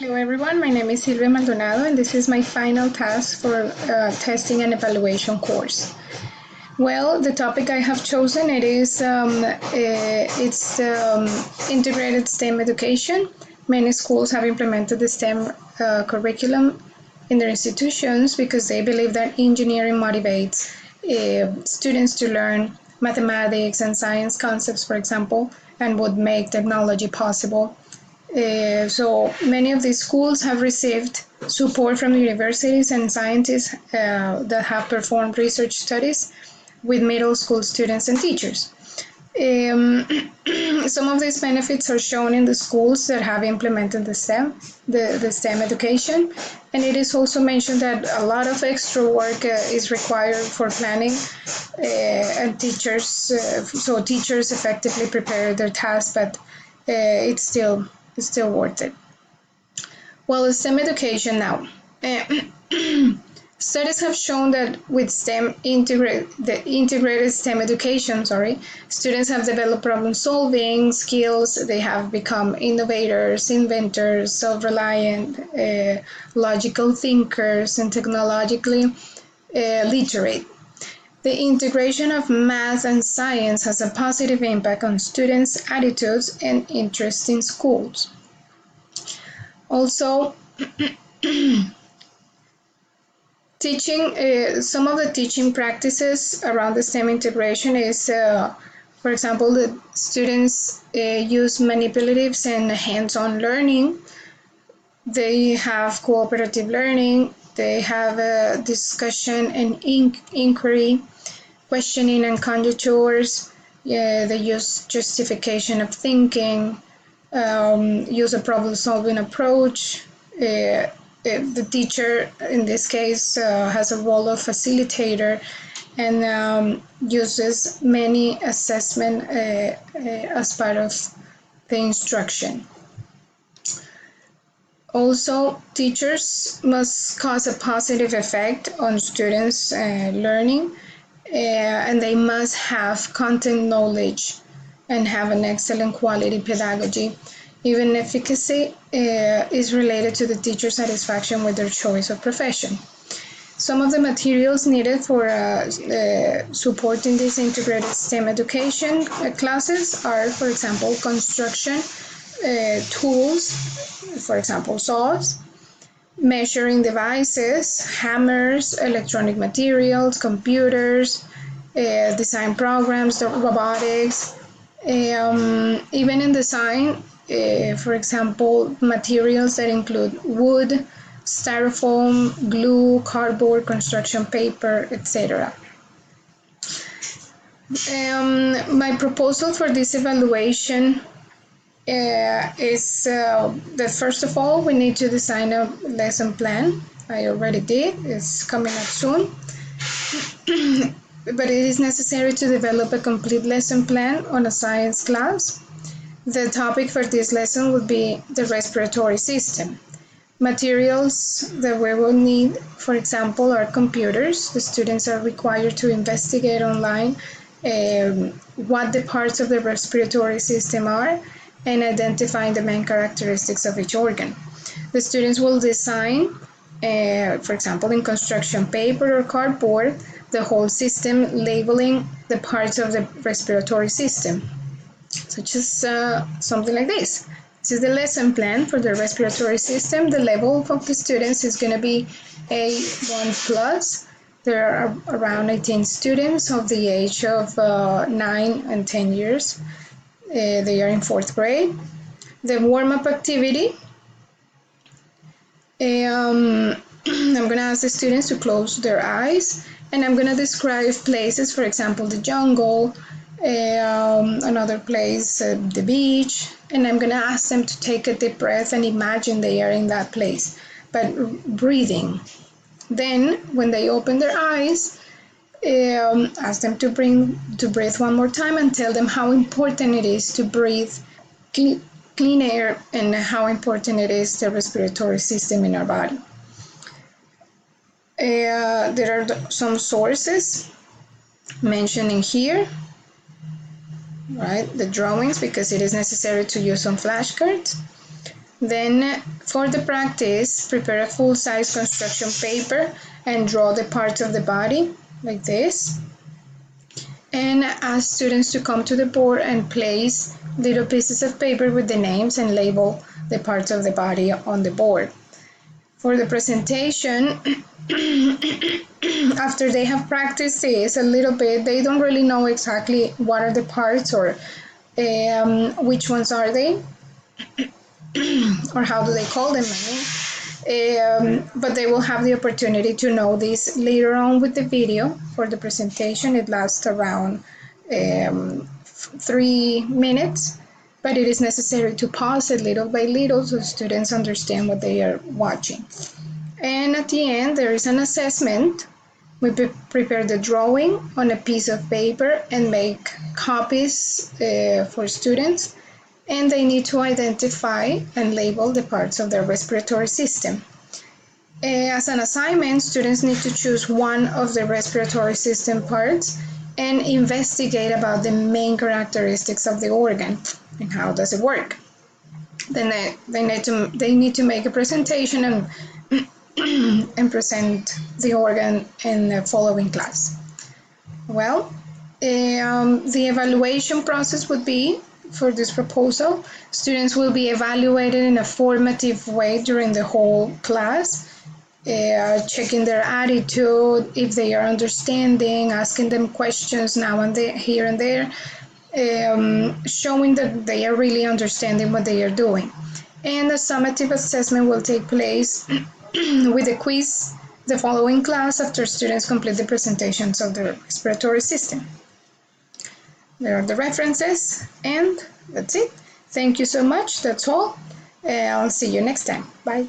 Hello everyone, my name is Silvia Maldonado and this is my final task for testing and evaluation course. Well, the topic I have chosen it's integrated STEM education. Many schools have implemented the STEM curriculum in their institutions because they believe that engineering motivates students to learn mathematics and science concepts, for example, and would make technology possible. So many of these schools have received support from universities and scientists that have performed research studies with middle school students and teachers. Some of these benefits are shown in the schools that have implemented the STEM education, and it is also mentioned that a lot of extra work is required for planning, and so teachers effectively prepare their tasks, but it's still worth it. Well, STEM education now. Studies have shown that with integrated STEM education, students have developed problem-solving skills. They have become innovators, inventors, self-reliant, logical thinkers, and technologically literate. The integration of math and science has a positive impact on students' attitudes and interest in schools. Also, some of the teaching practices around the STEM integration is, for example, the students use manipulatives and hands-on learning. They have cooperative learning. They have discussion and inquiry, questioning and conjectures. They use justification of thinking, use a problem-solving approach. The teacher, in this case, has a role of facilitator and uses many assessment as part of the instruction. Also, teachers must cause a positive effect on students' learning, and they must have content knowledge and have an excellent quality pedagogy. Even efficacy is related to the teacher's satisfaction with their choice of profession. Some of the materials needed for supporting this integrated STEM education classes are, for example, construction tools, for example, saws, measuring devices, hammers, electronic materials, computers, design programs, robotics, even in design, for example, materials that include wood, styrofoam, glue, cardboard, construction paper, etc. My proposal for this evaluation is that first of all, we need to design a lesson plan. I already did. It's coming up soon. But it is necessary to develop a complete lesson plan on a science class. The topic for this lesson would be the respiratory system. Materials that we will need, for example, are computers. The students are required to investigate online what the parts of the respiratory system are and identifying the main characteristics of each organ. The students will design, for example, in construction paper or cardboard, the whole system, labeling the parts of the respiratory system, such as something like this. This is the lesson plan for the respiratory system. The level of the students is going to be A1 plus. There are around 18 students of the age of 9 and 10 years. They are in 4th grade. The warm-up activity, I'm going to ask the students to close their eyes, and I'm going to describe places, for example, the jungle, another place, the beach, and I'm going to ask them to take a deep breath and imagine they are in that place, but breathing. Then, when they open their eyes, ask them to breathe one more time and tell them how important it is to breathe clean air and how important it is the respiratory system in our body. There are some sources mentioned in here, right? The drawings, because it is necessary to use some flashcards. Then for the practice, prepare a full-size construction paper and draw the parts of the body like this. And ask students to come to the board and place little pieces of paper with the names and label the parts of the body on the board. For the presentation, after they have practiced this a little bit, they don't really know exactly what are the parts or which ones are they or how do they call them, but they will have the opportunity to know this later on with the video for the presentation. It lasts around 3 minutes, but it is necessary to pause it little by little so students understand what they are watching. And at the end, there is an assessment. We prepare the drawing on a piece of paper and make copies for students, and they need to identify and label the parts of their respiratory system. As an assignment, students need to choose one of the respiratory system parts and investigate about the main characteristics of the organ and how does it work. Then they need to make a presentation and present the organ in the following class. Well, the evaluation process would be, for this proposal, students will be evaluated in a formative way during the whole class, checking their attitude, if they are understanding, asking them questions now and there, here and there, showing that they are really understanding what they are doing. And a summative assessment will take place with a quiz the following class after students complete the presentations of their respiratory system. There are the references, and that's it. Thank you so much. That's all. I'll see you next time. Bye.